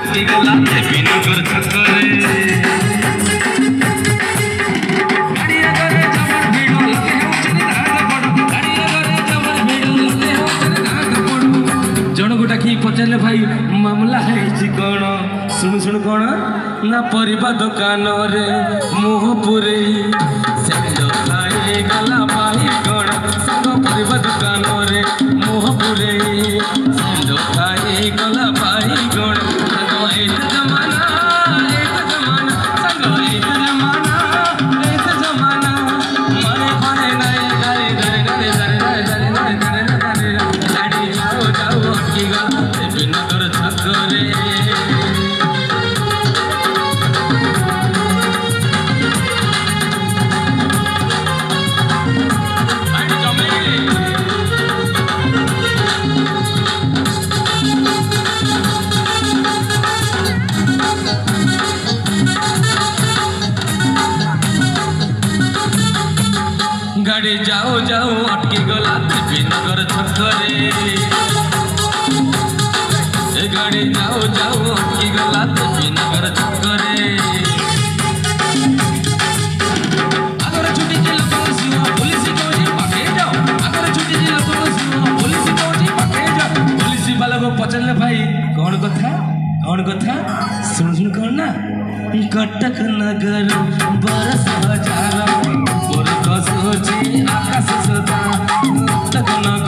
अटकी गला विनगर छकरे पचारे भाई मामला है कौन शुणु शुणु कौन ना परिबा दुकान रे मुह पुरे गला भाई कौन संग परिबा दुकान रे मुह पुरे गला भाई कौन जमाना जमाना मरे पड़े नहीं गाड़ी गाड़ी गाड़ी गाड़ी गाड़ी गाड़ी गाड़ी जाओ जाओ अटकी गला विनगर छकरे गाड़ी जाओ जाओ अटकी गला विनगर छकरे गाड़ी जाओ जाओ अटकी गला विनगर छकरे अगर छुट्टी जिला पुलिस को पके जाओ अगर छुट्टी जिला पुलिस को पके जाओ पुलिस वाला को पचलने भाई कौन कथा सुन सुन कौन ना कटक नगर बरस हजार सोची आकाश सदा तक नगर